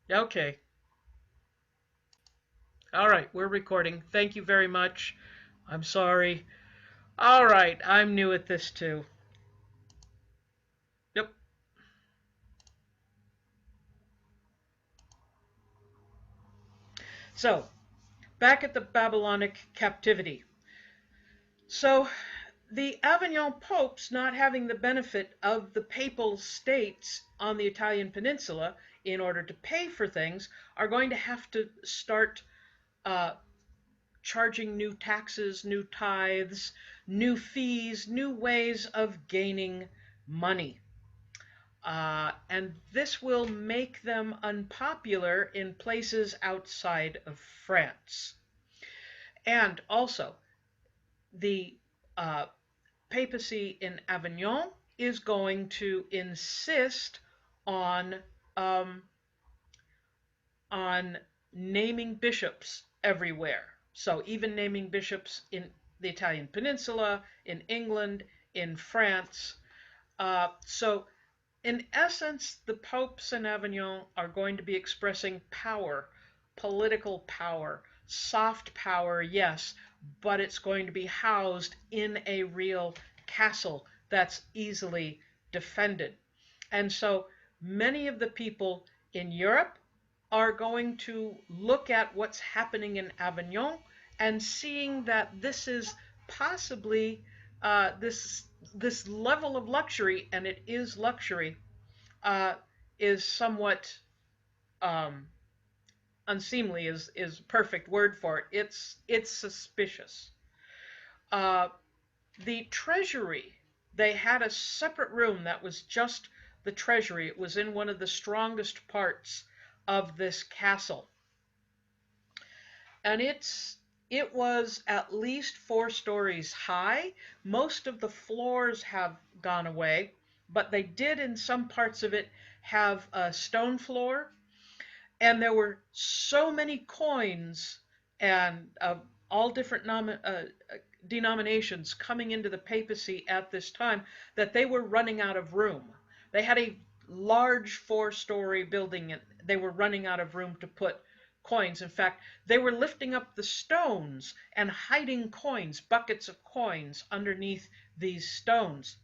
Okay. All right, we're recording. Thank you very much. I'm sorry. All right, I'm new at this too. Yep. So, back at the Babylonic captivity. So, the Avignon popes, not having the benefit of the papal states on the Italian peninsula in order to pay for things, are going to have to start uh, charging new taxes, new tithes, new fees, new ways of gaining money. And this will make them unpopular in places outside of France. And also, the papacy in Avignon is going to insist on um, on naming bishops everywhere. So even naming bishops in the Italian peninsula, in England, in France. So in essence, the popes in Avignon are going to be expressing power, political power, soft power, yes, but it's going to be housed in a real castle that's easily defended. And so many of the people in Europe are going to look at what's happening in Avignon and seeing that this is possibly this level of luxury, and it is luxury, uh, is somewhat um, unseemly. Is a perfect word for it. It's suspicious. Uh, the treasury, they had a separate room that was just the treasury. It was in one of the strongest parts of this castle, and it was at least 4 stories high. Most of the floors have gone away, but they did in some parts of it have a stone floor, and there were so many coins and all different denominations coming into the papacy at this time that they were running out of room. They had a large 4 story building and they were running out of room to put coins. In fact, they were lifting up the stones and hiding coins, buckets of coins, underneath these stones.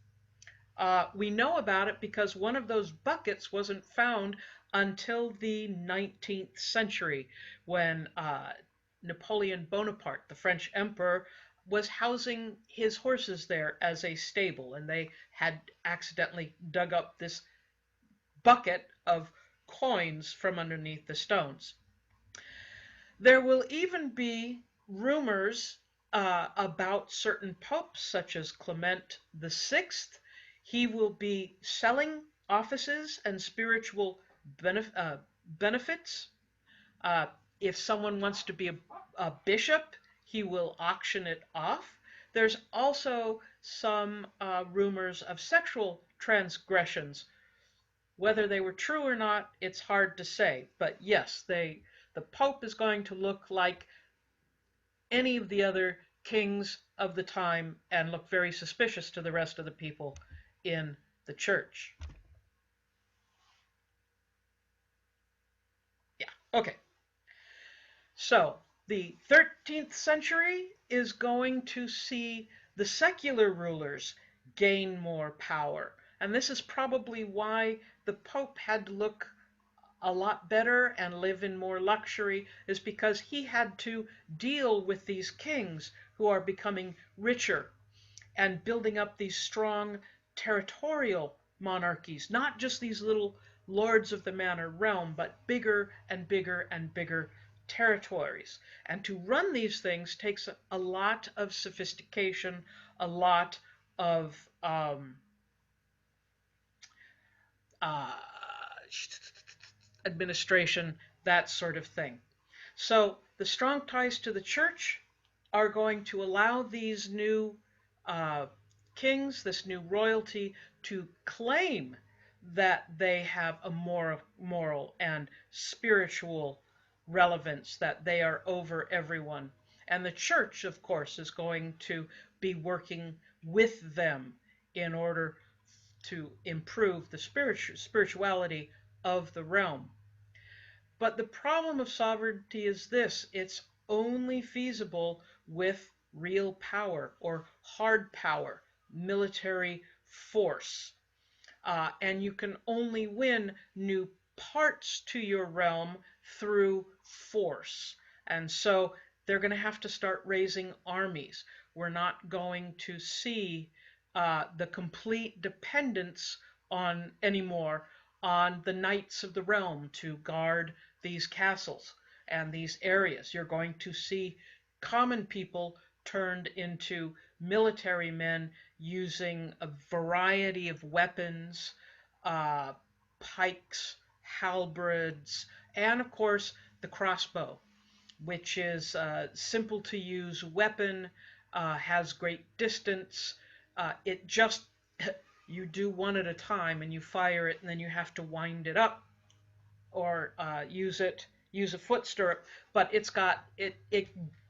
We know about it because one of those buckets wasn't found until the 19th century when Napoleon Bonaparte, the French emperor, was housing his horses there as a stable, and they had accidentally dug up this bucket of coins from underneath the stones. There will even be rumors about certain popes, such as Clement VI. He will be selling offices and spiritual benefits. Uh, if someone wants to be a bishop, he will auction it off. There's also some rumors of sexual transgressions. Whether they were true or not, it's hard to say. But yes, the Pope is going to look like any of the other kings of the time and look very suspicious to the rest of the people in the church. Yeah, okay. So the 13th century is going to see the secular rulers gain more power. And this is probably why the Pope had to look a lot better and live in more luxury, is because he had to deal with these kings who are becoming richer and building up these strong territorial monarchies, not just these little lords of the manor realm, but bigger and bigger and bigger territories. And to run these things takes a lot of sophistication, a lot of uh, administration, that sort of thing. So the strong ties to the church are going to allow these new uh, kings, this new royalty, to claim that they have a moral and spiritual relevance, that they are over everyone. And the church, of course, is going to be working with them in order to improve the spirituality of the realm. But the problem of sovereignty is this: it's only feasible with real power or hard power, military force. And you can only win new parts to your realm through force. And so they're going to have to start raising armies. We're not going to see the complete dependence on anymore on the knights of the realm to guard these castles and these areas. You're going to see common people turned into military men using a variety of weapons, uh, pikes, halberds, and of course the crossbow, which is a simple to use weapon, has great distance. It just, you do one at a time and you fire it and then you have to wind it up or use a foot stirrup, but it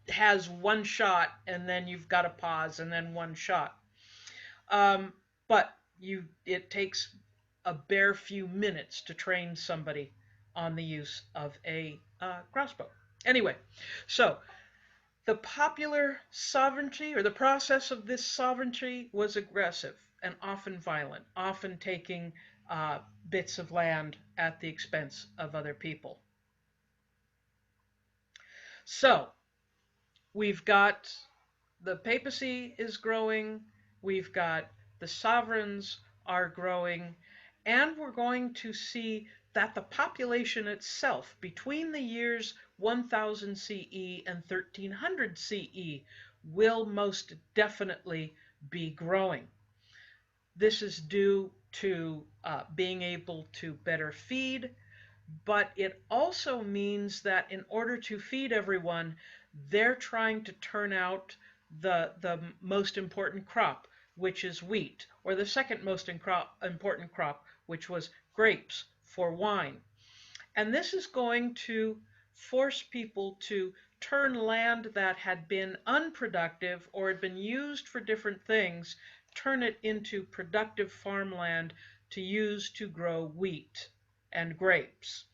has one shot and then you've got to pause and then one shot. Um, but it takes a bare few minutes to train somebody on the use of a crossbow. Anyway, so the popular sovereignty or the process of this sovereignty was aggressive and often violent, often taking bits of land at the expense of other people. So we've got the papacy is growing, we've got the sovereigns are growing, and we're going to see that the population itself between the years 1000 CE and 1300 CE will most definitely be growing. This is due to being able to better feed, but it also means that in order to feed everyone, they're trying to turn out the most important crop, which is wheat, or the second most important crop, which was grapes for wine. And this is going to force people to turn land that had been unproductive or had been used for different things, turn it into productive farmland to use to grow wheat and grapes.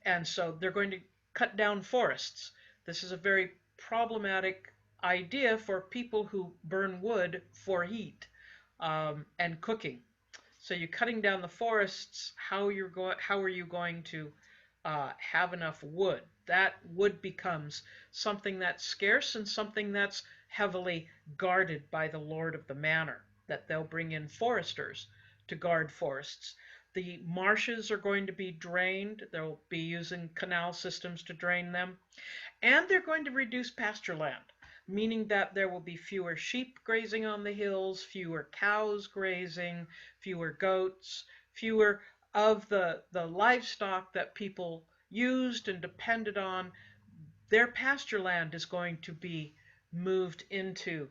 And so they're going to cut down forests. This is a very problematic idea for people who burn wood for heat and cooking. So you're cutting down the forests. How are you going to have enough wood? That wood becomes something that's scarce and something that's heavily guarded by the lord of the manor. That they'll bring in foresters to guard forests. The marshes are going to be drained. They'll be using canal systems to drain them. And they're going to reduce pasture land, meaning that there will be fewer sheep grazing on the hills, fewer cows grazing, fewer goats, fewer of the livestock that people used and depended on. Their pasture land is going to be moved into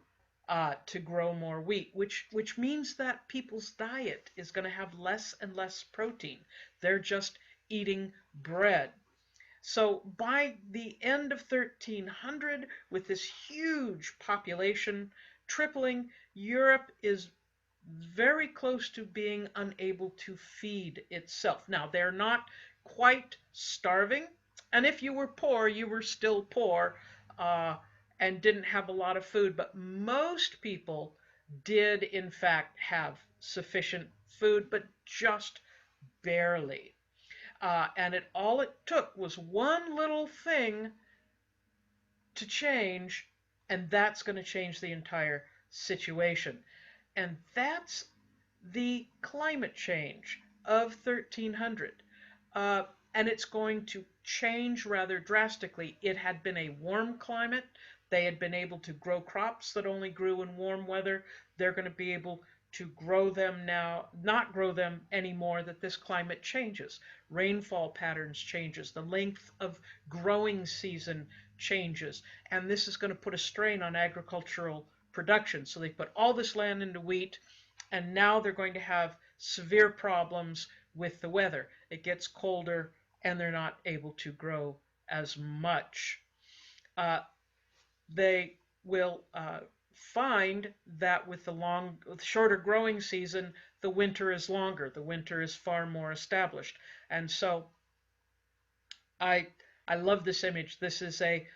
to grow more wheat, which means that people's diet is going to have less and less protein. They're just eating bread. So by the end of 1300, with this huge population tripling, Europe is very close to being unable to feed itself. Now, they're not quite starving, and if you were poor, you were still poor uh, and didn't have a lot of food, but most people did, in fact, have sufficient food, but just barely. And all it took was one little thing to change, and that's going to change the entire situation. And that's the climate change of 1300. Uh, and it's going to change rather drastically. It had been a warm climate. They had been able to grow crops that only grew in warm weather. They're going to be able to grow them now, not grow them anymore, that this climate changes. Rainfall patterns changes. The length of growing season changes. And this is going to put a strain on agricultural production. So they put all this land into wheat, and now they're going to have severe problems with the weather. It gets colder, and they're not able to grow as much. Uh, they will find that with with shorter growing season, the winter is longer. The winter is far more established. And so I I love this image. This is a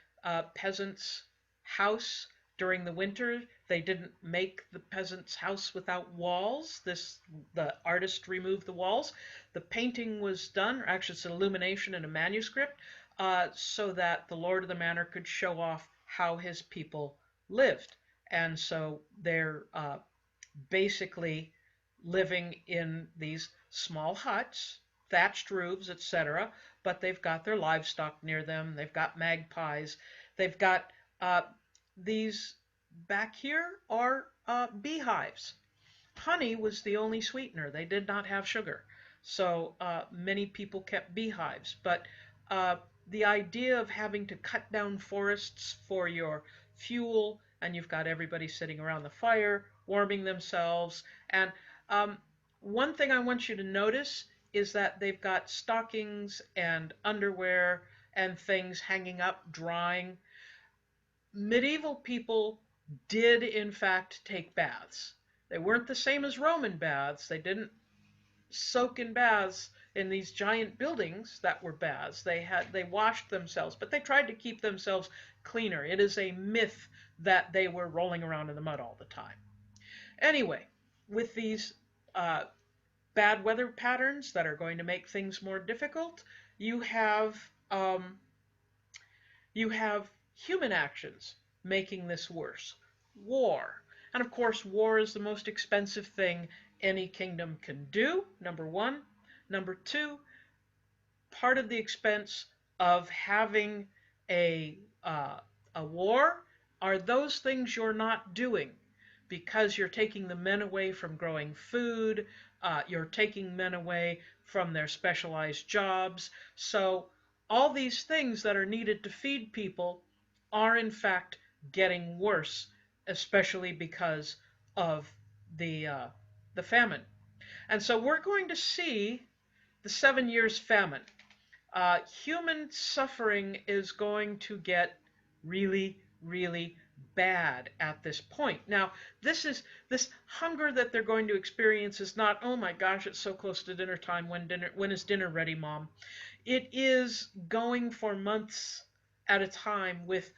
peasant's house during the winter. They didn't make the peasant's house without walls. The artist removed the walls. The painting was done, or actually it's an illumination in a manuscript, so that the lord of the manor could show off how his people lived. And so they're basically living in these small huts, thatched roofs, etc. But they've got their livestock near them. They've got magpies. They've got uh, these back here are beehives. Honey was the only sweetener. They did not have sugar. So many people kept beehives. But uh, the idea of having to cut down forests for your fuel, and you've got everybody sitting around the fire, warming themselves. And um, one thing I want you to notice is that they've got stockings and underwear and things hanging up, drying. Medieval people did, in fact, take baths. They weren't the same as Roman baths. They didn't soak in baths in these giant buildings that were baths. They washed themselves, but they tried to keep themselves cleaner. It is a myth that they were rolling around in the mud all the time. Anyway, with these uh, bad weather patterns that are going to make things more difficult, you have um, you have human actions making this worse. War. And of course, war is the most expensive thing any kingdom can do, number one. Number two, part of the expense of having a, uh, a war are those things you're not doing because you're taking the men away from growing food, you're taking men away from their specialized jobs. So all these things that are needed to feed people are in fact getting worse, especially because of the famine. And so we're going to see the 7 years famine. Human suffering is going to get really, really bad at this point. Now, this hunger that they're going to experience is not, oh my gosh, it's so close to dinner time. When is dinner ready, Mom? It is going for months at a time with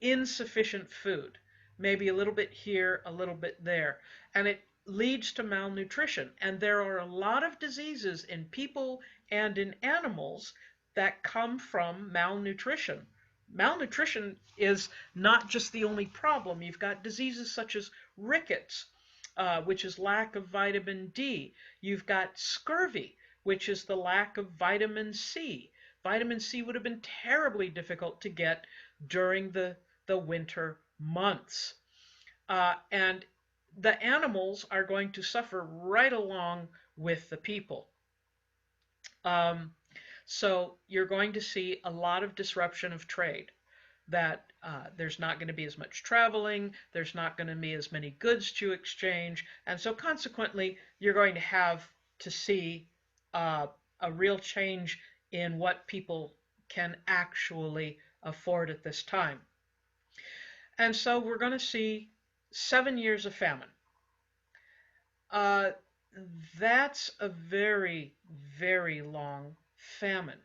insufficient food, maybe a little bit here, a little bit there, and it leads to malnutrition. And there are a lot of diseases in people and in animals that come from malnutrition. Malnutrition is not just the only problem. You've got diseases such as rickets, which is lack of vitamin D. You've got scurvy, which is the lack of vitamin C. Vitamin C would have been terribly difficult to get during the winter months. And the animals are going to suffer right along with the people. Um, so you're going to see a lot of disruption of trade. That there's not going to be as much traveling, there's not going to be as many goods to exchange, and so consequently you're going to have to see uh, a real change in what people can actually afford at this time. And so we're going to see 7 years of famine. Uh, that's a very, very long famine.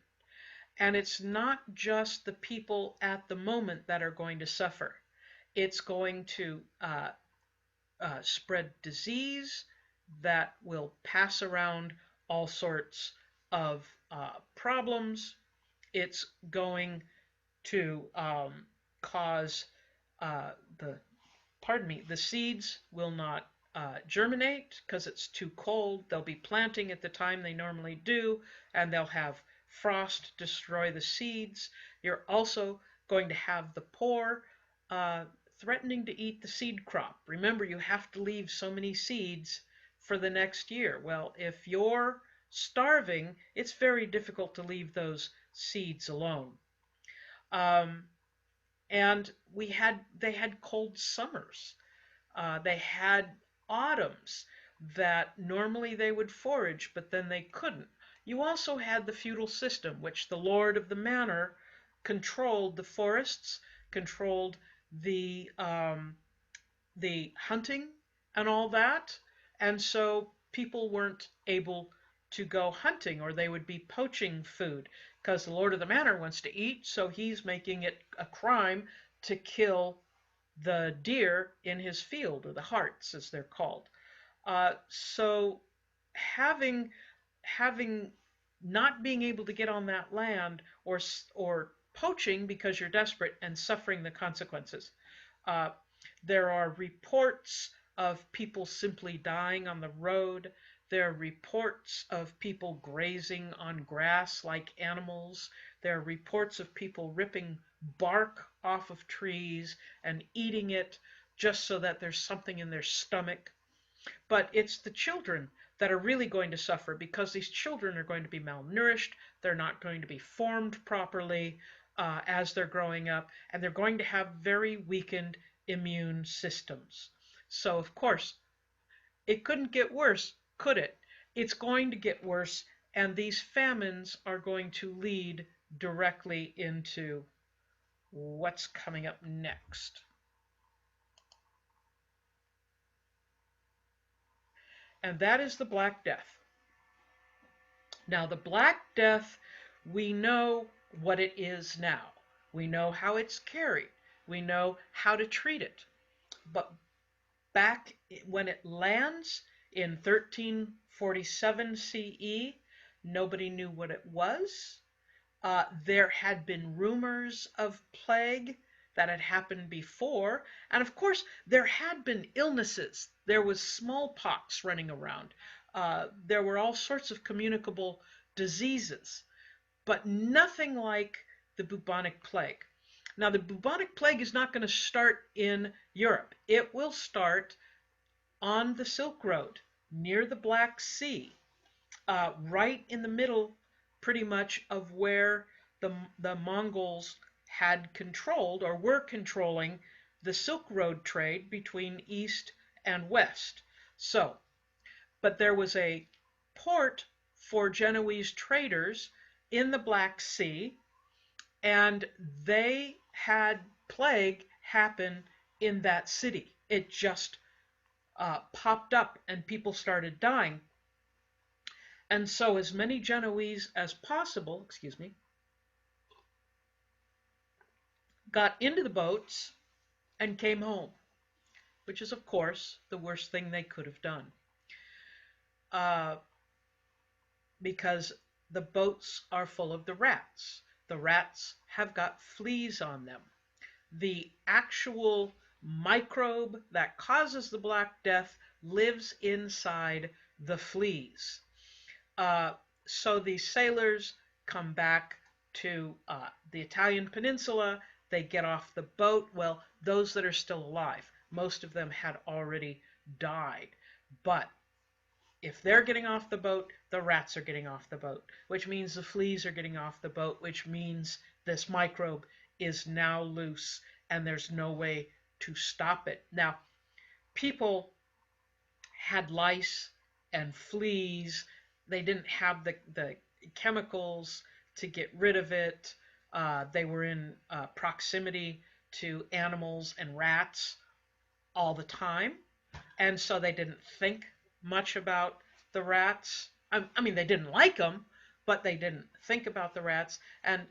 And it's not just the people at the moment that are going to suffer. It's going to spread disease that will pass around all sorts of problems. It's going to cause the the seeds will not germinate because it's too cold. They'll be planting at the time they normally do, and they'll have frost destroy the seeds. You're also going to have the poor uh, threatening to eat the seed crop. Remember, you have to leave so many seeds for the next year. Well, if you're starving, it's very difficult to leave those seeds alone. Um, and they had cold summers. They had autumns that normally they would forage, but then they couldn't. You also had the feudal system, which the lord of the manor controlled the forests, controlled the um, the hunting and all that, and so people weren't able to go hunting, or they would be poaching food because the Lord of the Manor wants to eat, so he's making it a crime to kill the deer in his field, or the harts as they're called. So having having not being able to get on that land, or poaching because you're desperate and suffering the consequences. Uh, there are reports of people simply dying on the road. There are reports of people grazing on grass like animals. There are reports of people ripping bark off of trees and eating it just so that there's something in their stomach. But it's the children that are really going to suffer, because these children are going to be malnourished. They're not going to be formed properly as they're growing up, and they're going to have very weakened immune systems. So, of course, it couldn't get worse, could it? It's going to get worse, and these famines are going to lead directly into what's coming up next. And that is the Black Death. Now, the Black Death, we know what it is now. We know how it's carried. We know how to treat it. But back when it lands in 1347 CE, nobody knew what it was. There had been rumors of plague that had happened before. And of course, there had been illnesses. There was smallpox running around. There were all sorts of communicable diseases, but nothing like the bubonic plague. Now, the bubonic plague is not going to start in Europe. It will start on the Silk Road near the Black Sea, right in the middle, pretty much, of where the Mongols had controlled, or were controlling, the Silk Road trade between East and West. So, but there was a port for Genoese traders in the Black Sea, and they had plague happen in that city. It just popped up, and people started dying. And so as many Genoese as possible, got into the boats and came home, which is, of course, the worst thing they could have done. Because the boats are full of the rats. The rats have got fleas on them. The actual microbe that causes the Black Death lives inside the fleas. So these sailors come back to the Italian peninsula. They get off the boat. Well, those that are still alive, most of them had already died. But if they're getting off the boat, the rats are getting off the boat, which means the fleas are getting off the boat, which means this microbe is now loose and there's no way to stop it. Now, people had lice and fleas. They didn't have the chemicals to get rid of it. They were in proximity to animals and rats all the time, and so they didn't think much about the rats. I mean, they didn't like them, but they didn't think about the rats, and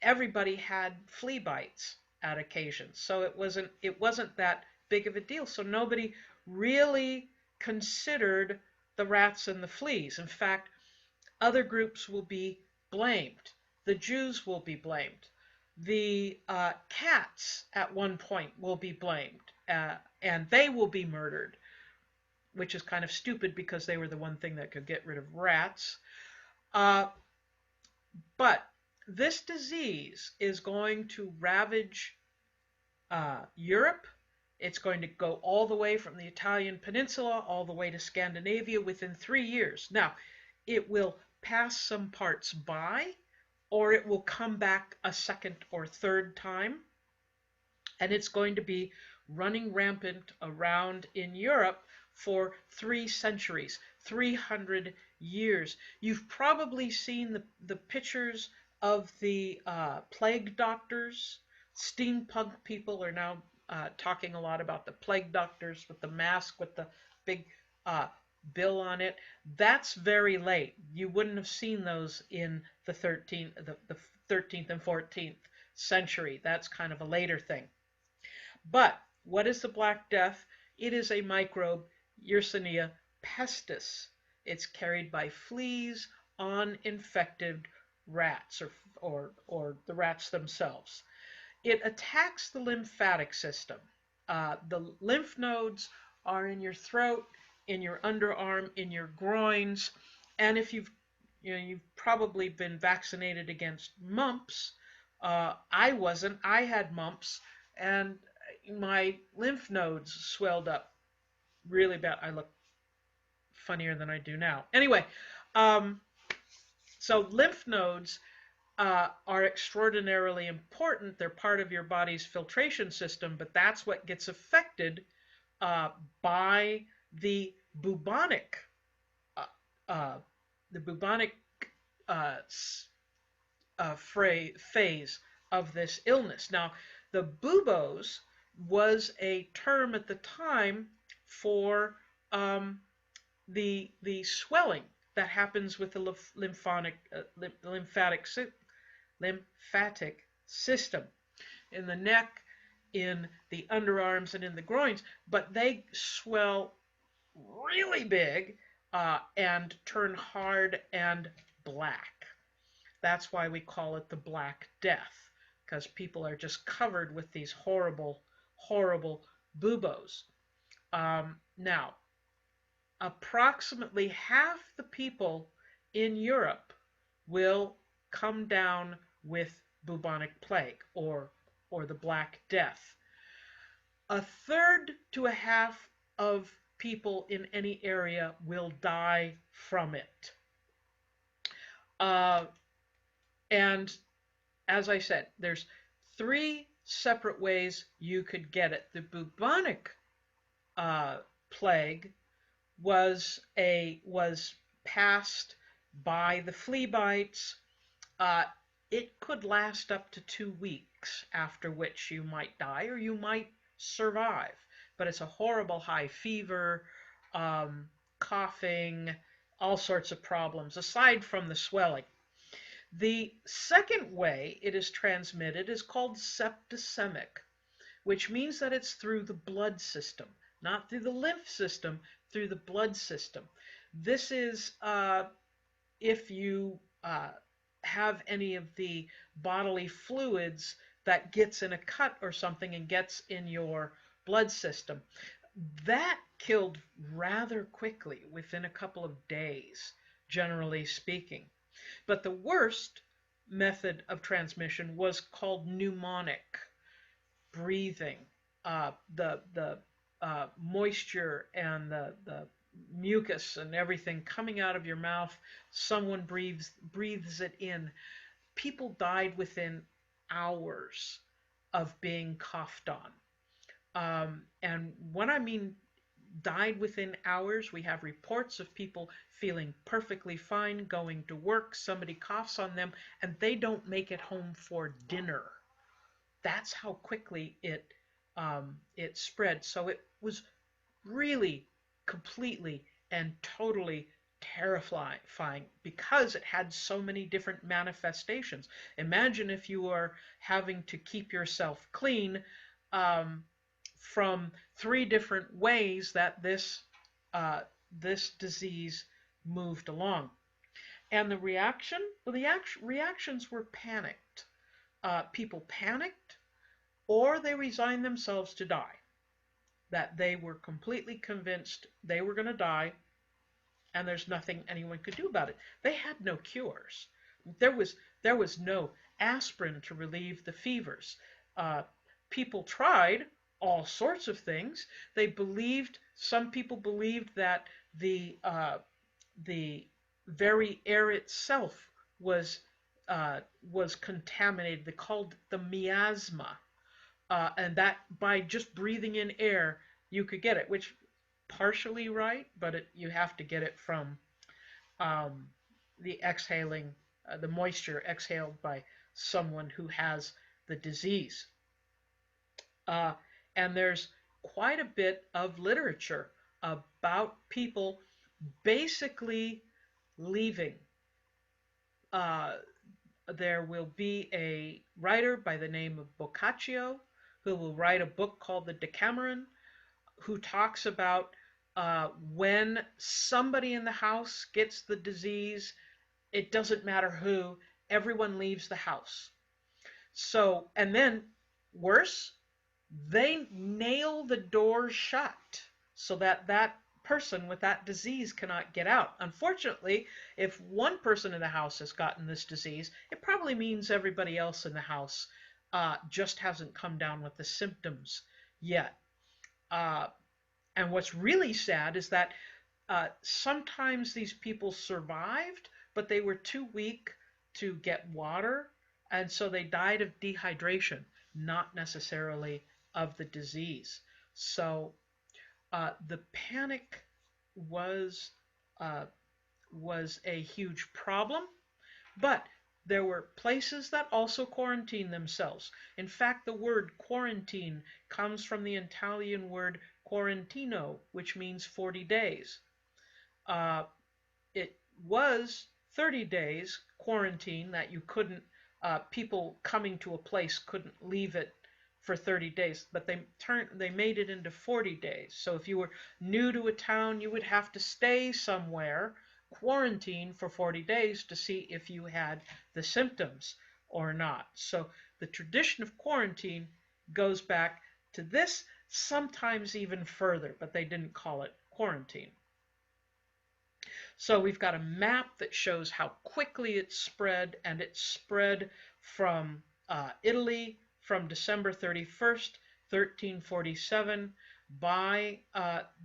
everybody had flea bites at occasions. So it wasn't that big of a deal. So nobody really considered the rats and the fleas. In fact, other groups will be blamed. The Jews will be blamed. The cats at one point will be blamed, and they will be murdered, which is kind of stupid because they were the one thing that could get rid of rats. But this disease is going to ravage Europe. It's going to go all the way from the Italian peninsula all the way to Scandinavia within 3 years. Now, it will pass some parts by, or it will come back a second or third time, and it's going to be running rampant around in Europe for 3 centuries, 300 years. You've probably seen the pictures of the plague doctors. Steampunk people are now talking a lot about the plague doctors with the mask, with the big bill on it. That's very late. You wouldn't have seen those in the 13th and 14th century. That's kind of a later thing. But what is the Black Death? It is a microbe, Yersinia pestis. It's carried by fleas on infected rats or the rats themselves. It attacks the lymphatic system. The lymph nodes are in your throat, in your underarm, in your groins, and if you've probably been vaccinated against mumps. I wasn't. I had mumps, and my lymph nodes swelled up really bad. I look funnier than I do now. Anyway, um, so lymph nodes are extraordinarily important. They're part of your body's filtration system, but that's what gets affected uh, by the bubonic uh, uh, the bubonic uh, phase of this illness. Now, the buboes was a term at the time for the swelling that happens with the lymphatic system in the neck, in the underarms, and in the groins, but they swell really big and turn hard and black. That's why we call it the Black Death, because people are just covered with these horrible, horrible buboes. Now, approximately half the people in Europe will come down with bubonic plague or the Black Death. A third to a half of people in any area will die from it. Uh, and as I said, there's three separate ways you could get it. The bubonic plague was passed by the flea bites. Uh, it could last up to 2 weeks, after which you might die or you might survive. But it's a horrible high fever, coughing, all sorts of problems, aside from the swelling. The second way it is transmitted is called septicemic, which means that it's through the blood system, not through the lymph system, through the blood system. This is if you have any of the bodily fluids that gets in a cut or something and gets in your blood system. That killed rather quickly, within a couple of days, generally speaking. But the worst method of transmission was called pneumonic breathing. The moisture and the mucus and everything coming out of your mouth, someone breathes it in. People died within hours of being coughed on. And when I mean died within hours, we have reports of people feeling perfectly fine, going to work, somebody coughs on them, and they don't make it home for dinner. That's how quickly it spread. So it was really completely and totally terrifying because it had so many different manifestations. Imagine if you were having to keep yourself clean from 3 different ways that this disease moved along. And the reaction? Well, the reactions were panicked. People panicked, or they resigned themselves to die. That they were completely convinced they were going to die, and there's nothing anyone could do about it. They had no cures. There was no aspirin to relieve the fevers. People tried all sorts of things. Some people believed that the very air itself was contaminated. They called it the miasma, and that by just breathing in air you could get it, which partially right, but you have to get it from the moisture exhaled by someone who has the disease. And there's quite a bit of literature about people basically leaving. Uh, there will be a writer by the name of Boccaccio who will write a book called the Decameron, who talks about when somebody in the house gets the disease, it doesn't matter who, everyone leaves the house. So, and then worse, they nail the doors shut so that that person with that disease cannot get out. Unfortunately, if one person in the house has gotten this disease, it probably means everybody else in the house just hasn't come down with the symptoms yet. Uh, and what's really sad is that sometimes these people survived, but they were too weak to get water, and so they died of dehydration, not necessarily of the disease. So the panic was uh, was a huge problem, but there were places that also quarantined themselves. In fact, the word quarantine comes from the Italian word quarantino, which means 40 days. Uh, it was 30 days quarantine that you couldn't, people coming to a place couldn't leave it for 30 days, but they made it into 40 days. So if you were new to a town, you would have to stay somewhere, quarantine for 40 days to see if you had the symptoms or not. So the tradition of quarantine goes back to this, sometimes even further, but they didn't call it quarantine. So we've got a map that shows how quickly it spread, and it spread from Italy from December 31st, 1347. By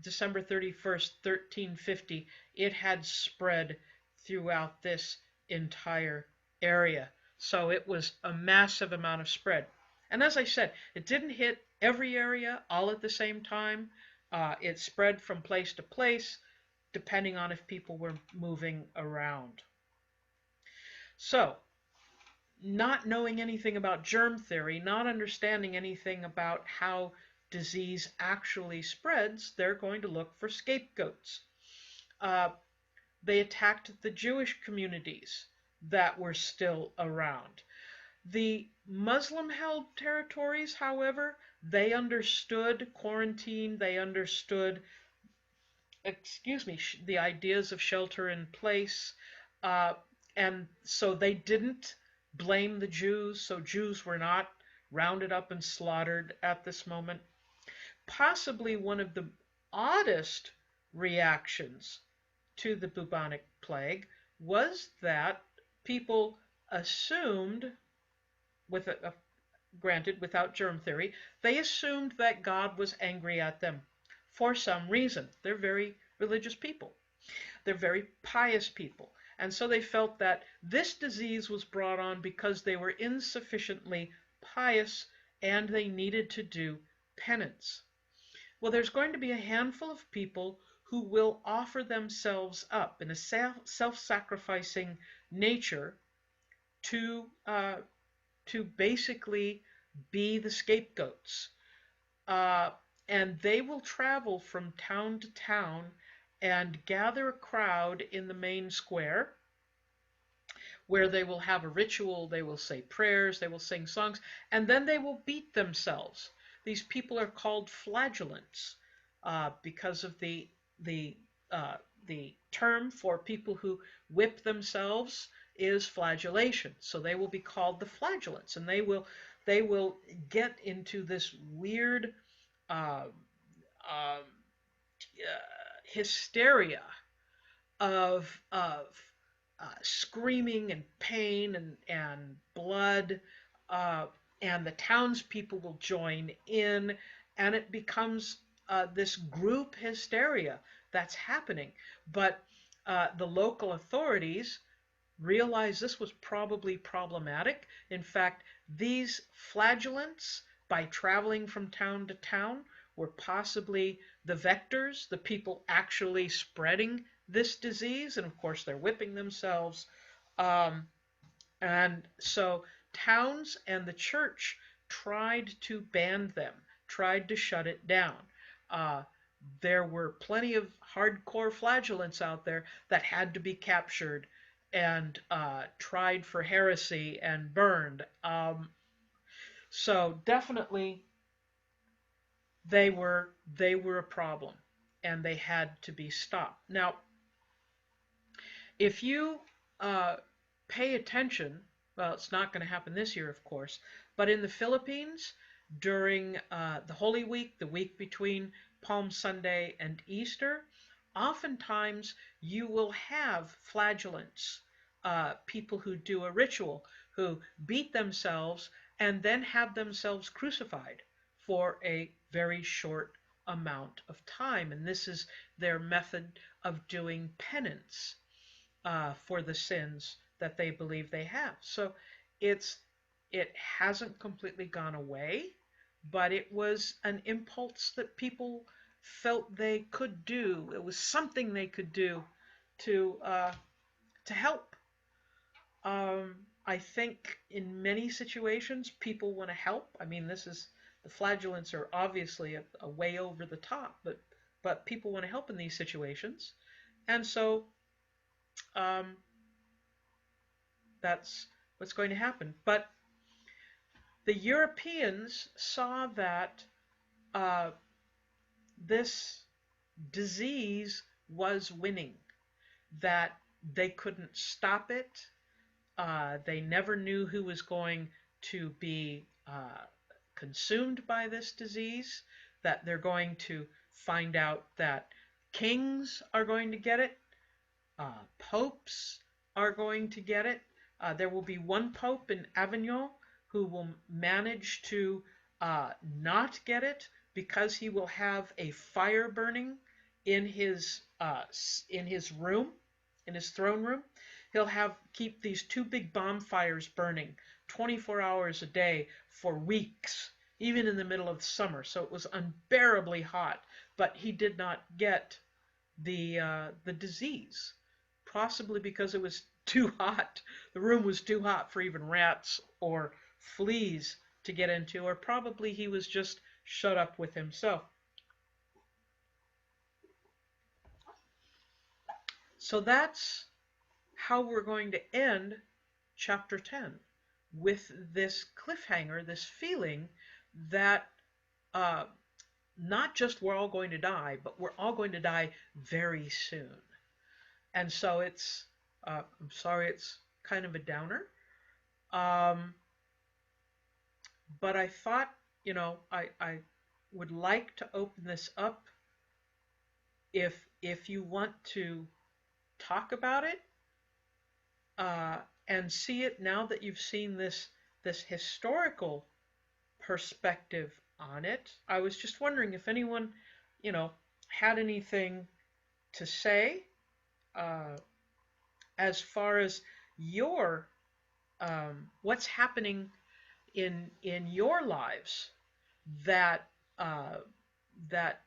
December 31st, 1350, it had spread throughout this entire area. So it was a massive amount of spread. And as I said, it didn't hit every area all at the same time. It spread from place to place, depending on if people were moving around. So, not knowing anything about germ theory, not understanding anything about how disease actually spreads, they're going to look for scapegoats. Uh, they attacked the Jewish communities that were still around. The Muslim-held territories, however, they understood quarantine, they understood the ideas of shelter in place, uh, and so they didn't blame the Jews. So Jews were not rounded up and slaughtered at this moment. Possibly one of the oddest reactions to the bubonic plague was that people assumed, with granted without germ theory, they assumed that God was angry at them for some reason. They're very religious people. They're very pious people. And so they felt that this disease was brought on because they were insufficiently pious and they needed to do penance. Well, there's going to be a handful of people who will offer themselves up in a self-sacrificing nature to basically be the scapegoats. Uh, and they will travel from town to town and gather a crowd in the main square where they will have a ritual, they will say prayers, they will sing songs, and then they will beat themselves. These people are called flagellants because of the uh, the term for people who whip themselves is flagellation. So they will be called the flagellants, and they will get into this weird uh, uh, hysteria of screaming and pain and blood, uh, and the townspeople will join in, and it becomes this group hysteria that's happening. But the local authorities realized this was probably problematic. In fact, these flagellants, by traveling from town to town, were possibly the vectors, the people actually spreading this disease. And of course, they're whipping themselves. Um, and so towns and the church tried to ban them, tried to shut it down. Uh, there were plenty of hardcore flagellants out there that had to be captured and tried for heresy and burned. So definitely they were a problem, and they had to be stopped. Now, if you uh, pay attention, well, it's not going to happen this year, of course, but in the Philippines during the Holy Week, the week between Palm Sunday and Easter, oftentimes you will have flagellants, people who do a ritual, who beat themselves and then have themselves crucified for a very short amount of time. And this is their method of doing penance for the sins that they believe they have. So it's it hasn't completely gone away, but it was an impulse that people felt they could do. It was something they could do to uh, to help. I think in many situations people want to help. I mean, this is the flagellants are obviously a way over the top, but people want to help in these situations, and so um, that's what's going to happen. But the Europeans saw that uh, this disease was winning, that they couldn't stop it. They never knew who was going to be consumed by this disease, that they're going to find out that kings are going to get it, popes are going to get it. There will be one pope in Avignon who will manage to not get it because he will have a fire burning in his room, in his throne room. He'll have keep these two big bonfires burning 24 hours a day for weeks, even in the middle of summer. So it was unbearably hot, but he did not get the disease, possibly because it was too hot. The room was too hot for even rats or fleas to get into, or probably he was just shut up with himself. So that's how we're going to end chapter 10, with this cliffhanger, this feeling that uh, not just we're all going to die, but we're all going to die very soon. And so I'm sorry, it's kind of a downer. Um, but I thought, I would like to open this up if you want to talk about it uh, and see it now that you've seen this historical perspective on it. I was just wondering if anyone, had anything to say uh, as far as your what's happening in your lives that uh, that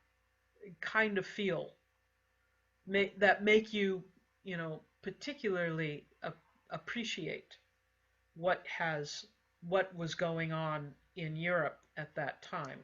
kind of feel that make you particularly appreciate what was going on in Europe at that time.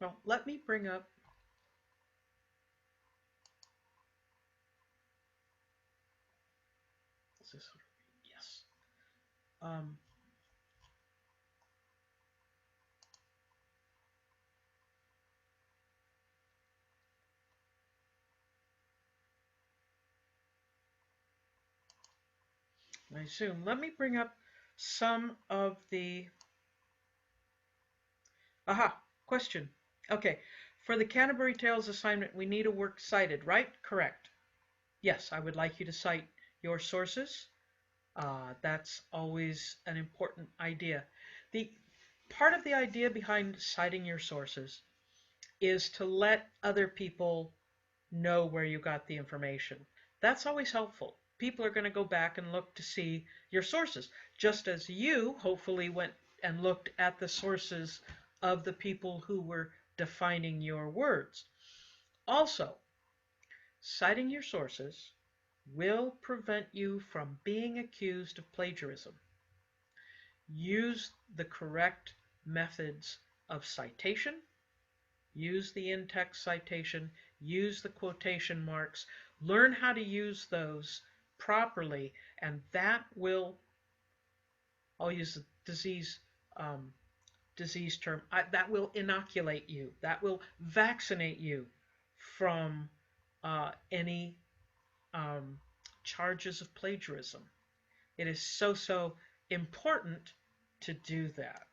Well, let me bring up. Yes. Um, I assume. Let me bring up some of the. Aha, question. Okay. For the Canterbury Tales assignment, we need a works cited, right? Correct. Yes, I would like you to cite your sources. That's always an important idea. The part of the idea behind citing your sources is to let other people know where you got the information. That's always helpful. People are going to go back and look to see your sources, just as you hopefully went and looked at the sources of the people who were defining your words. Also, citing your sources will prevent you from being accused of plagiarism. Use the correct methods of citation. Use the in-text citation. Use the quotation marks. Learn how to use those properly, and that will, I'll use the disease term, that will inoculate you. That will vaccinate you from any charges of plagiarism. It is so important to do that.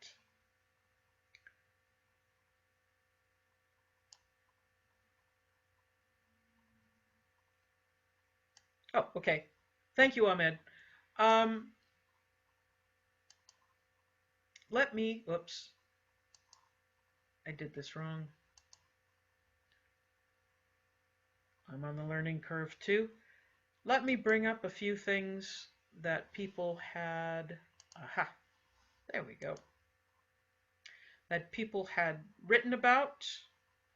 Oh, okay. Thank you, Ahmed. Um, let me, whoops, I did this wrong. I'm on the learning curve too. Let me bring up a few things that people had, aha, there we go, that people had written about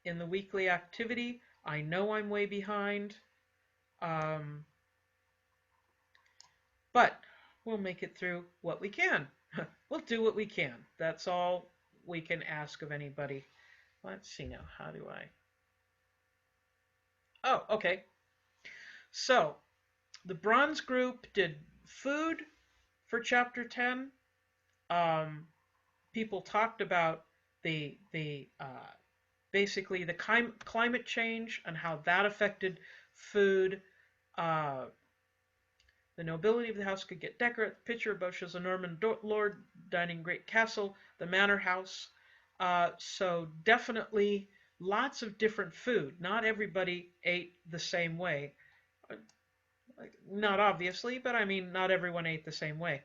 in the weekly activity. I know I'm way behind, um, but we'll make it through what we can. We'll do what we can. That's all we can ask of anybody. Let's see now. How do I? Oh, okay. So the bronze group did food for chapter 10. Um, people talked about the basically the climate change and how that affected food. Uh, the nobility of the house could get decorate. The picture above shows a Norman lord dining great castle, the manor house. So definitely lots of different food. Not everybody ate the same way. Not obviously, but I mean, not everyone ate the same way.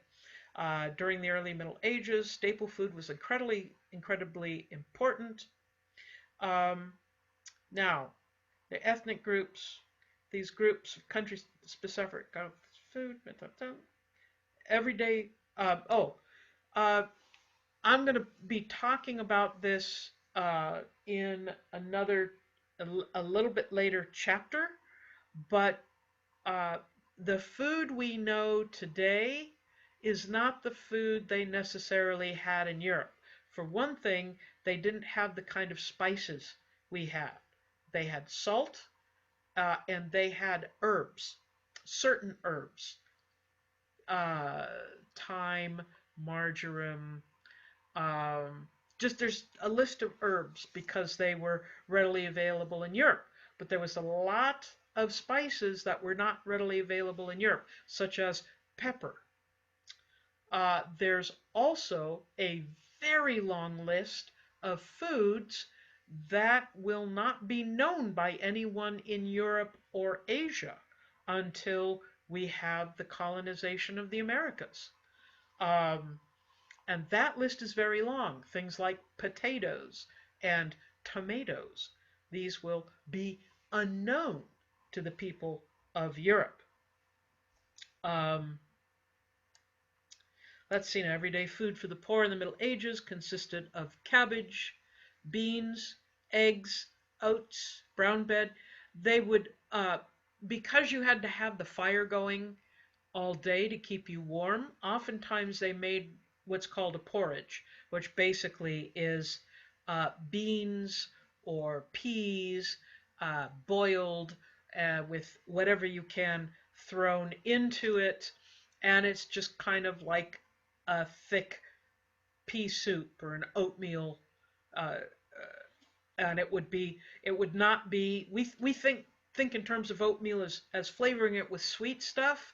During the early Middle Ages, staple food was incredibly important. Um, now, the ethnic groups, these groups of country-specific food, everyday. Uh, I'm going to be talking about this in another, a little bit later chapter, but the food we know today is not the food they necessarily had in Europe. For one thing, they didn't have the kind of spices we have. They had salt and they had herbs, certain herbs, uh, thyme, marjoram, um, just there's a list of herbs because they were readily available in Europe. But there was a lot of spices that were not readily available in Europe, such as pepper. There's also a very long list of foods that will not be known by anyone in Europe or Asia until we have the colonization of the Americas. Um, and that list is very long. Things like potatoes and tomatoes. These will be unknown to the people of Europe. Um, let's see now. Everyday food for the poor in the Middle Ages consisted of cabbage, beans, eggs, oats, brown bread. They would, because you had to have the fire going all day to keep you warm, oftentimes they made what's called a porridge, which basically is beans or peas boiled with whatever you can thrown into it, and it's just kind of like a thick pea soup or an oatmeal, uh, and it would not be. We think in terms of oatmeal as flavoring it with sweet stuff.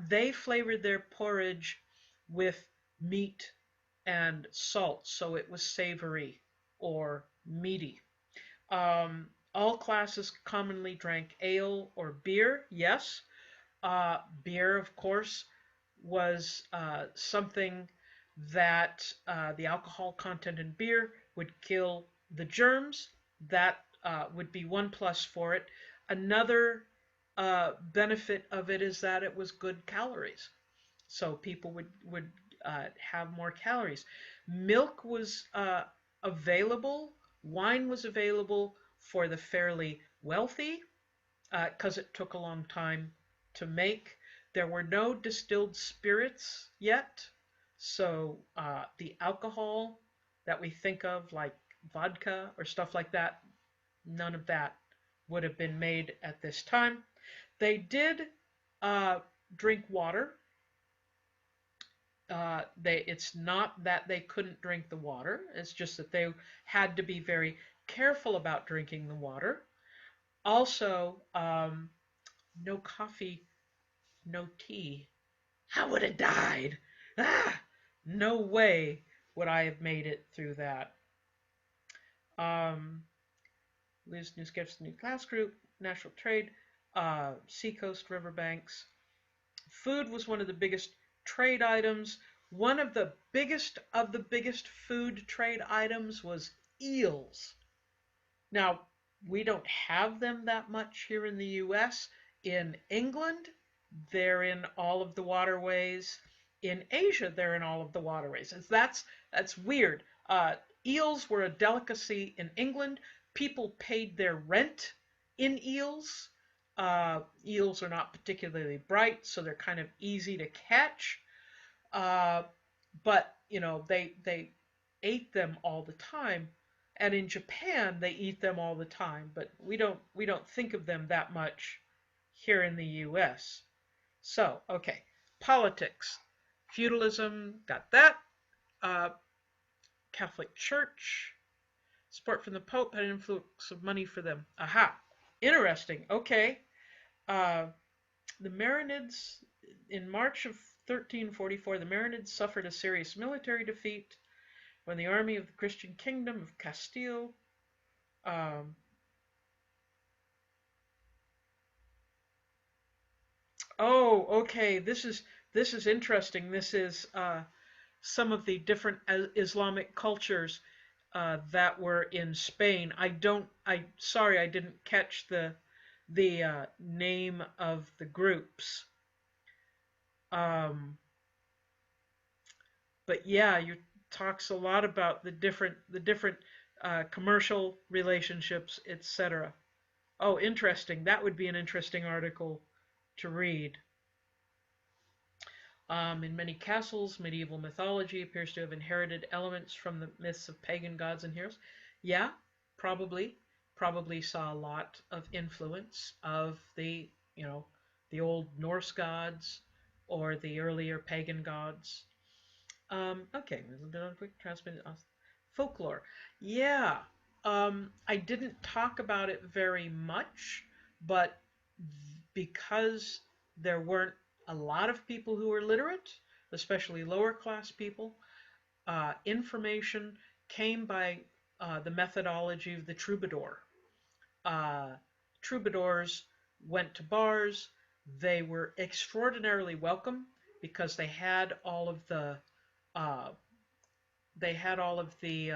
They flavored their porridge with meat and salt, so it was savory or meaty. All classes commonly drank ale or beer, yes. Beer, of course, was something that the alcohol content in beer would kill the germs. That would be one plus for it. Another benefit of it is that it was good calories, so people would have more calories. Milk was available. Wine was available for the fairly wealthy because it took a long time to make. There were no distilled spirits yet, so the alcohol that we think of, like vodka or stuff like that, none of that would have been made at this time. They did uh, drink water. It's not that they couldn't drink the water, it's just that they had to be very careful about drinking the water. Also, no coffee, no tea. I would have died. Ah, no way would I have made it through that. Um, Liz New Sketch, New Class Group, National Trade, Seacoast Riverbanks. Food was one of the biggest trade items. One of the biggest food trade items was eels. Now, we don't have them that much here in the US. In England, they're in all of the waterways. In Asia, they're in all of the waterways. That's weird. Eels were a delicacy in England. People paid their rent in eels. Eels are not particularly bright, so they're kind of easy to catch. Uh, but they ate them all the time, and in Japan they eat them all the time. But we don't think of them that much here in the U.S. So okay, politics, feudalism, got that. Uh, Catholic Church, support from the Pope had an influx of money for them. Aha, interesting. Okay, uh, the Marinids in March of 1344, the Marinids suffered a serious military defeat when the army of the Christian kingdom of Castile um, oh, okay. This is interesting. This is some of the different Islamic cultures that were in Spain. Sorry, I didn't catch the name of the groups. Um, but yeah, you talks a lot about the different commercial relationships, etc. Oh, interesting. That would be an interesting article to read. In many castles, medieval mythology appears to have inherited elements from the myths of pagan gods and heroes. Yeah, probably. Probably saw a lot of influence of the old Norse gods or the earlier pagan gods. Okay, a bit on quick transmitted folklore. Yeah, I didn't talk about it very much, but because there weren't a lot of people who were literate, especially lower class people, information came by the methodology of the troubadour. Uh, Troubadours went to bars. They were extraordinarily welcome because uh, they had all of the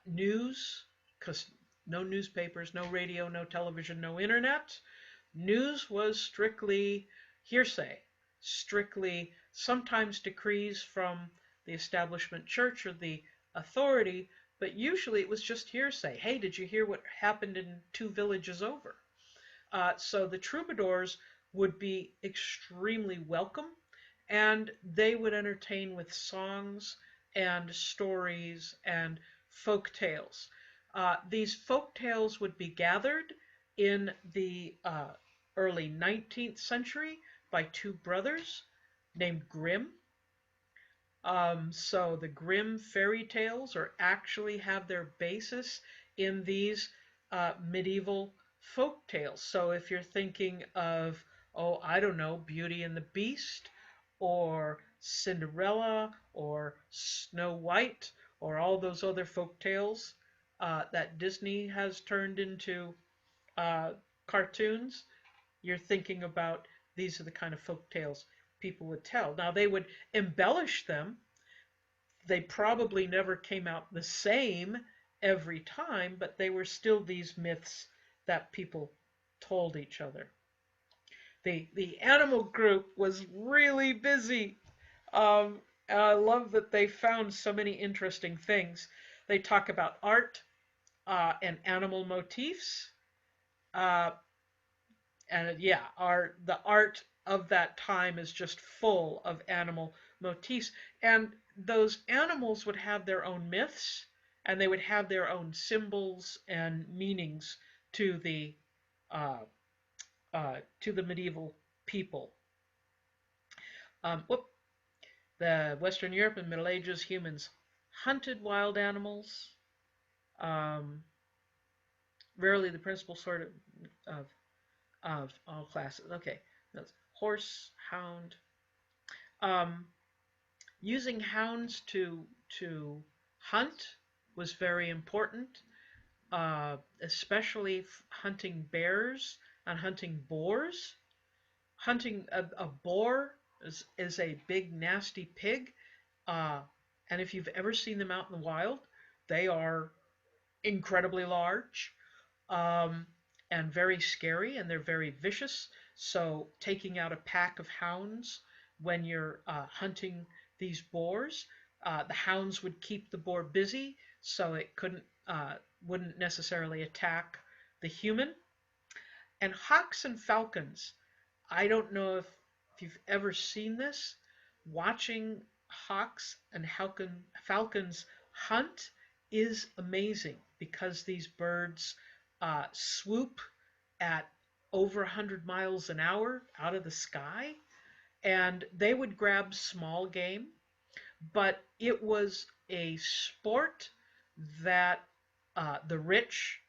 news, because no newspapers, no radio, no television, no internet. News was strictly hearsay, strictly sometimes decrees from the establishment church or the authority, but usually it was just hearsay. Hey, did you hear what happened in two villages over? So the troubadours would be extremely welcome, and they would entertain with songs and stories and folk tales. These folk tales would be gathered in the early 19th century by two brothers named Grimm. So the Grimm fairy tales are actually have their basis in these medieval folk tales. So if you're thinking of, oh, I don't know, Beauty and the Beast, or Cinderella, or Snow White, or all those other folk tales, that Disney has turned into uh, cartoons, you're thinking about these are the kind of folk tales people would tell. Now, they would embellish them. They probably never came out the same every time, but they were still these myths that people told each other. The animal group was really busy. And I love that they found so many interesting things. They talk about art and animal motifs. Uh, and yeah, the art of that time is just full of animal motifs. And those animals would have their own myths, and they would have their own symbols and meanings to uh, the medieval people. Whoop, the Western Europe and Middle Ages humans hunted wild animals. Um, Rarely the principal sort of all classes. Okay, that's horse, hound. Um, Using hounds to hunt was very important, especially hunting bears and hunting boars. Hunting a boar is a big nasty pig, uh, and if you've ever seen them out in the wild, they are incredibly large, um, and very scary, and they're very vicious. So taking out a pack of hounds when you're hunting these boars, the hounds would keep the boar busy, so it wouldn't necessarily attack the human. And hawks and falcons. I don't know if you've ever seen this. Watching hawks and falcons hunt is amazing because these birds swoop at over 100 miles an hour out of the sky, and they would grab small game, but it was a sport that the rich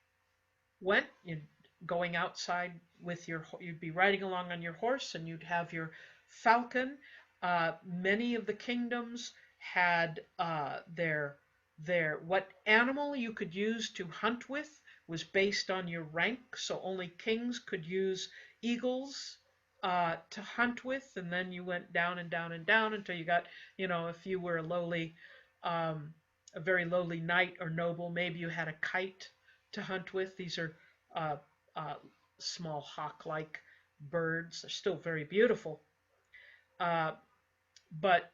went. You'd going outside with you'd be riding along on your horse, and you'd have your falcon. Many of the kingdoms had their what animal you could use to hunt with was based on your rank. So only kings could use eagles to hunt with, and then you went down and down and down until you got, if you were um, a very lowly knight or noble, maybe you had a kite to hunt with. These are uh, uh, small hawk-like birds. They're still very beautiful. Uh, but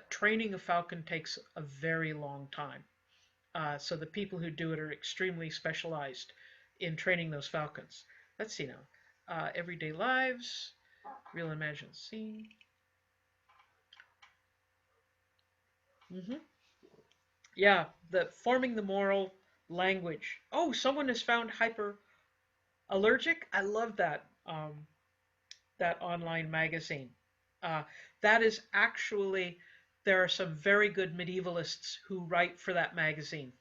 training a falcon takes a very long time. So the people who do it are extremely specialized in training those falcons. Let's see now. Everyday lives, real imagined scene. Mm-hmm. Yeah, the forming the moral language. Oh, someone has found hyper allergic. I love that. That online magazine. Uh, that is actually, there are some very good medievalists who write for that magazine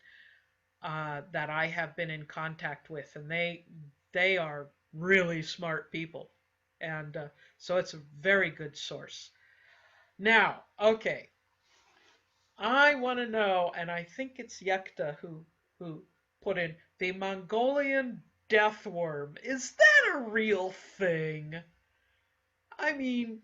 that I have been in contact with, and they are really smart people, and so it's a very good source. Now, okay, I want to know, and I think it's Yekta who put in the Mongolian death worm. Is that a real thing? I mean,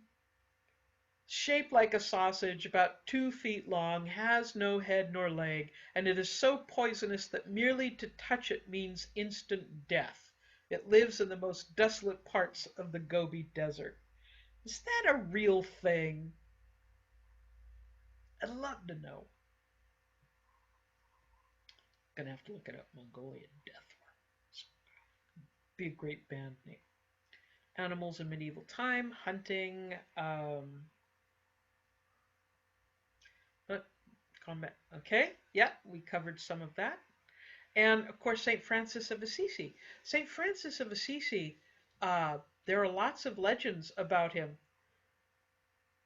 shaped like a sausage, about 2 feet long, has no head nor leg, and it is so poisonous that merely to touch it means instant death. It lives in the most desolate parts of the Gobi Desert. Is that a real thing? I'd love to know. Gonna have to look it up. Mongolian death worm. Be a great band name. Animals in medieval time, hunting, but combat. Okay, yeah, we covered some of that. And of course, St. Francis of Assisi. St. Francis of Assisi, uh, there are lots of legends about him.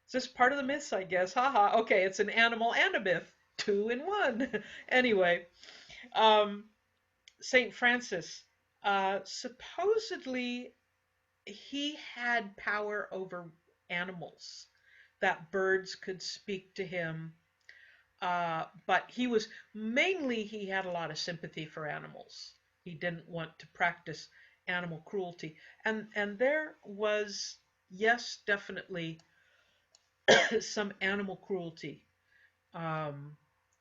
Is this part of the myths, I guess? Haha. Okay, it's an animal and a myth. Two in one. Anyway, um, St. Francis, supposedly he had power over animals, that birds could speak to him. But he had a lot of sympathy for animals. He didn't want to practice animal cruelty. And there was, yes, definitely some animal cruelty um,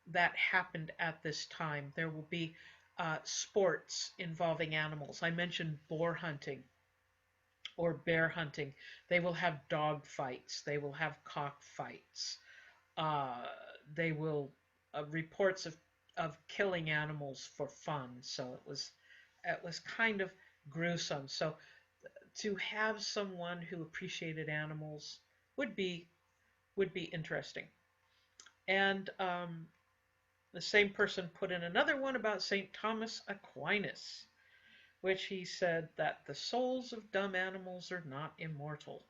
that happened at this time. There will be sports involving animals. I mentioned boar hunting or bear hunting. They will have dog fights. They will have cock fights. Uh, they will reports of killing animals for fun. So it was kind of gruesome. So to have someone who appreciated animals would be would be interesting. And the same person put in another one about St. Thomas Aquinas, which he said that the souls of dumb animals are not immortal.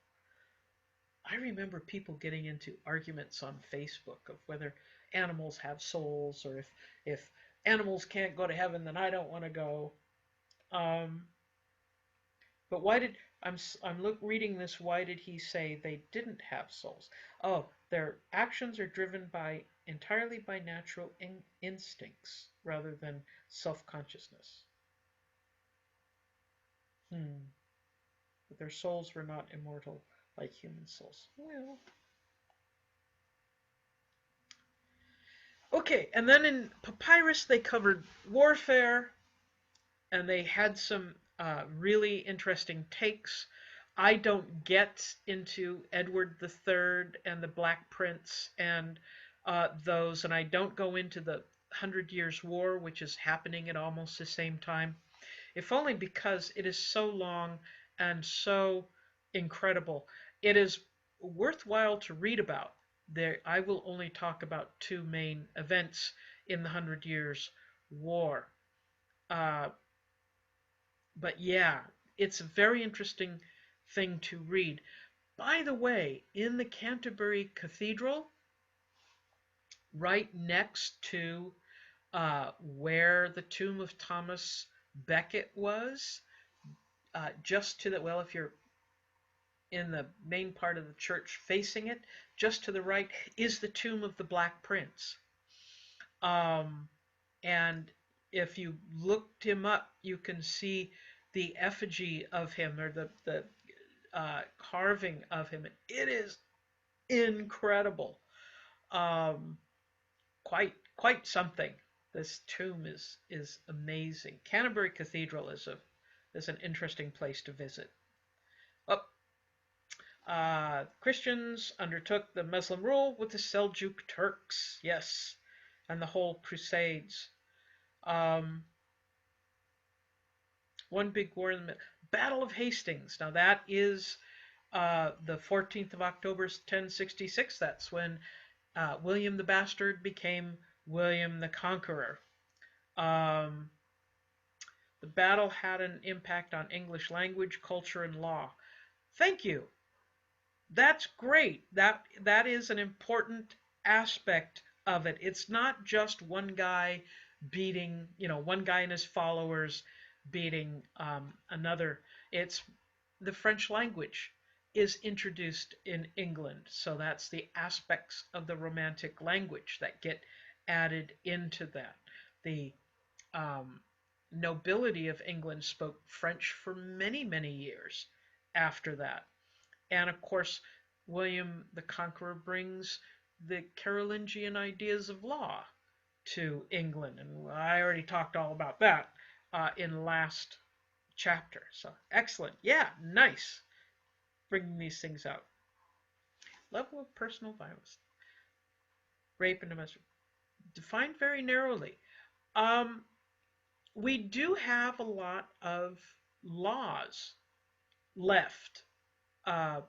I remember people getting into arguments on Facebook of whether animals have souls, or if animals can't go to heaven, then I don't want to go. Um, but why did I'm reading this? Why did he say they didn't have souls? Oh, their actions are driven by entirely by natural instincts rather than self-consciousness. But their souls were not immortal like human souls. Well, okay, and then in Papyrus they covered warfare, and they had some really interesting takes. I don't get into Edward III and the Black Prince and those, and I don't go into the Hundred Years' War, which is happening at almost the same time, if only because it is so long and so incredible. It is worthwhile to read about. There, I will only talk about two main events in the Hundred Years' War. Uh, but yeah, it's a very interesting thing to read. By the way, in the Canterbury Cathedral, right next to where the tomb of Thomas Becket was, just to the, well, if you're in the main part of the church facing it, just to the right is the tomb of the Black Prince. Um, and if you looked him up, you can see the effigy of him, or the carving of him. It is incredible. Um, quite something. This tomb is amazing. Canterbury Cathedral is an interesting place to visit. Oh, Christians undertook the Muslim rule with the Seljuk Turks, yes, and the whole Crusades. Um, one big war in the Battle of Hastings. Now that is the 14th of October, 1066. That's when William the Bastard became William the Conqueror. Um, the battle had an impact on English language, culture, and law. Thank you. That's great. That is an important aspect of it. It's not just one guy beating, one guy and his followers beating another. It's the French language is introduced in England, so that's the aspects of the Romantic language that get added into that. The um, nobility of England spoke French for many, many years after that. And of course, William the Conqueror brings the Carolingian ideas of law to England. And I already talked all about that in last chapter. So excellent. Yeah, nice. Bringing these things out. Level of personal violence. Rape and domestic. Defined very narrowly. Um, we do have a lot of laws left uh,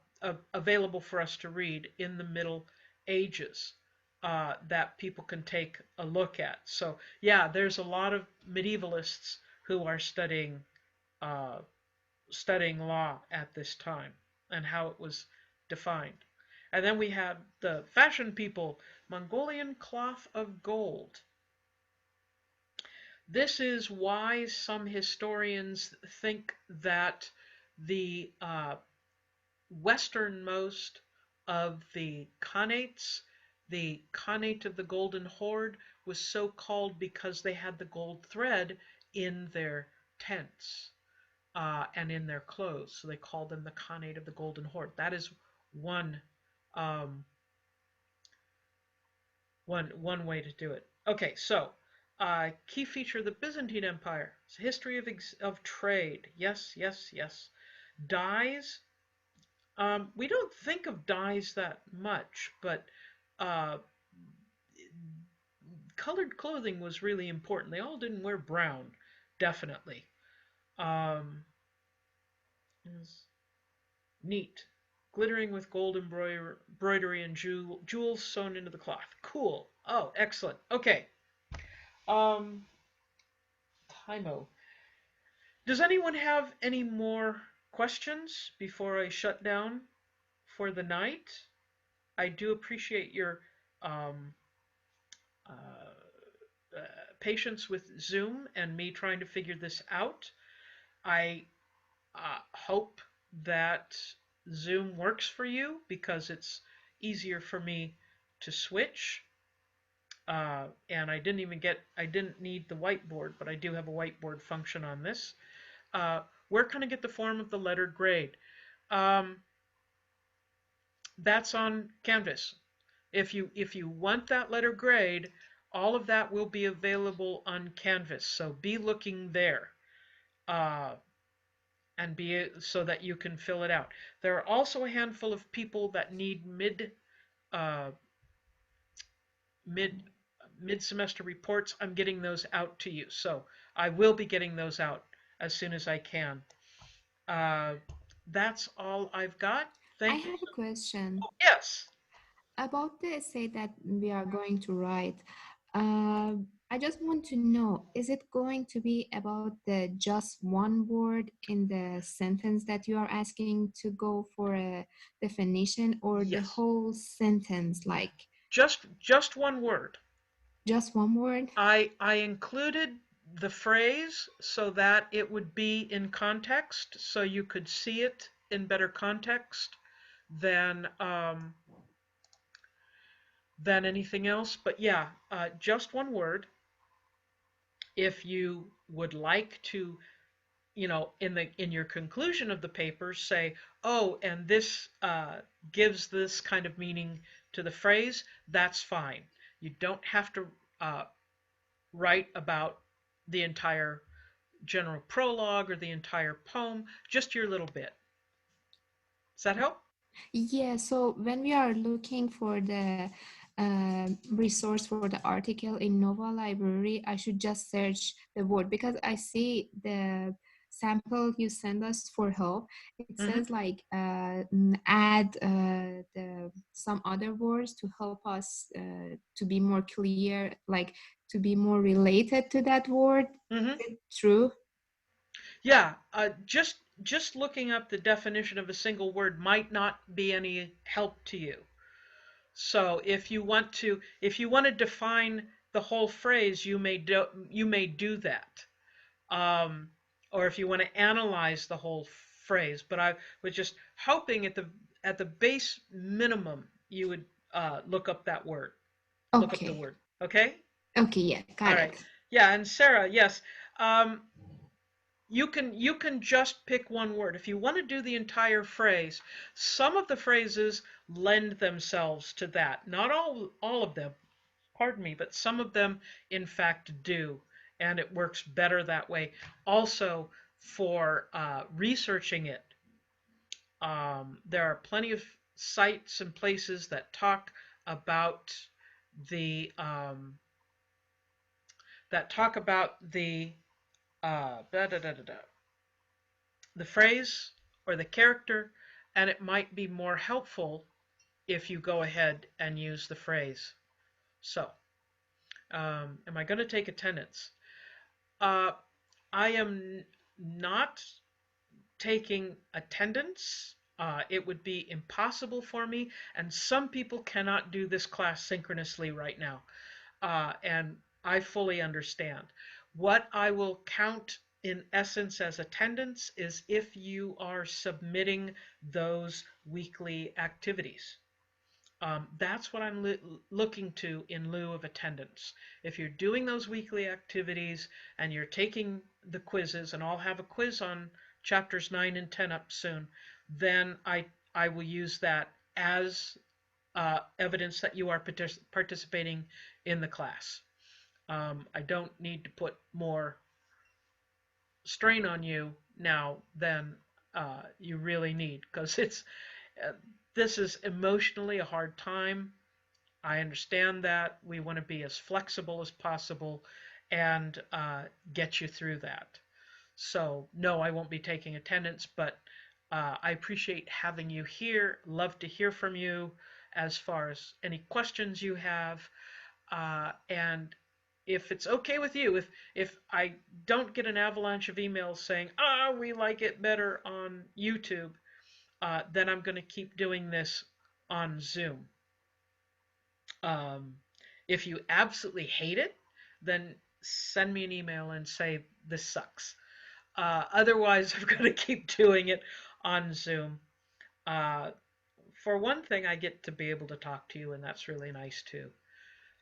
available for us to read in the Middle Ages that people can take a look at. So yeah, there's a lot of medievalists who are uh, studying law at this time and how it was defined. And then we have the fashion people, Mongolian cloth of gold. This is why some historians think that the westernmost of the Khanates The Khanate of the Golden Horde was so called because they had the gold thread in their tents and in their clothes. So they called them the Khanate of the Golden Horde. That is one um, one way to do it. Okay, so key feature of the Byzantine Empire: history of trade. Yes, yes, yes. Dyes. We don't think of dyes that much, but uh, colored clothing was really important. They all didn't wear brown, definitely. Um, Neat. Glittering with gold embroidery and jewels sewn into the cloth. Cool. Oh, excellent. Okay. Um, Timo. Does anyone have any more questions before I shut down for the night? I do appreciate your um, patience with Zoom and me trying to figure this out. I hope that Zoom works for you because it's easier for me to switch. And I didn't need the whiteboard, but I do have a whiteboard function on this. Where can I get the form of the letter grade? Um, that's on Canvas. If you want that letter grade, all of that will be available on Canvas. So be looking there. Uh, and be so that you can fill it out. There are also a handful of people that need uh, mid mid semester reports. I'm getting those out to you, so I will be getting those out as soon as I can. Uh, that's all I've got. I Thank you. have a question Yes, about the essay that we are going to write. Uh, I just want to know, is it going to be about the just one word in the sentence that you are asking to go for a definition, or the yes. whole sentence, like Just one word. just one word? I included the phrase so that it would be in context, so you could see it in better context than than anything else. But yeah, just one word. If you would like to, in your conclusion of the paper, say, oh, and this gives this kind of meaning to the phrase, that's fine. You don't have to uh, write about the entire general prologue or the entire poem, just your little bit. Does that help? Yeah, so when we are looking for the resource for the article in Nova Library, I should just search the word because I see the sample you send us for help. It Mm-hmm. says like add some other words to help us to be more clear, like to be more related to that word. Mm-hmm. Is it true? Yeah, just looking up the definition of a single word might not be any help to you. So if you want to define the whole phrase, you may do that. Um, or if you want to analyze the whole phrase. But I was just hoping at the base minimum you would look up that word, look up the Okay. word. Okay. Okay, yeah, got All it. right. Yeah, and Sarah, yes. Um, you can just pick one word. If you want to do the entire phrase, some of the phrases lend themselves to that. Not all of them, pardon me, but some of them in fact do, and it works better that way. Also, for researching it, there are plenty of sites and places that talk about the da, da, da, da, da, the phrase or the character, and it might be more helpful if you go ahead and use the phrase. So, am I going to take attendance? Uh, I am not taking attendance. It would be impossible for me, and some people cannot do this class synchronously right now. And I fully understand. What I will count in essence as attendance is if you are submitting those weekly activities. That's what I'm looking to in lieu of attendance. If you're doing those weekly activities and you're taking the quizzes, and I'll have a quiz on chapters 9 and 10 up soon, then I will use that as evidence that you are participating in the class. I don't need to put more strain on you now than you really need, because uh, this is emotionally a hard time. I understand that. We want to be as flexible as possible and get you through that. So, no, I won't be taking attendance, but I appreciate having you here. Love to hear from you as far as any questions you have. And if it's okay with you, if I don't get an avalanche of emails saying, we like it better on YouTube, then I'm going to keep doing this on Zoom. Um, if you absolutely hate it, then send me an email and say this sucks. Otherwise, I'm going to keep doing it on Zoom. Uh, for one thing, I get to be able to talk to you, and that's really nice too.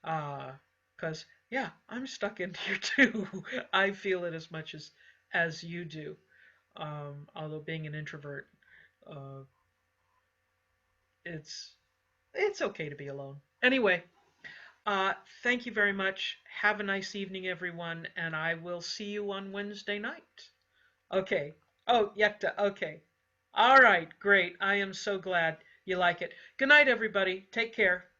Because yeah, I'm stuck in here too. I feel it as much as you do. Although being an introvert, uh, it's it's okay to be alone. Anyway, Uh, thank you very much. Have a nice evening, everyone, and I will see you on Wednesday night. Okay. Oh, Yekta. Okay. All right. Great. I am so glad you like it. Good night, everybody. Take care.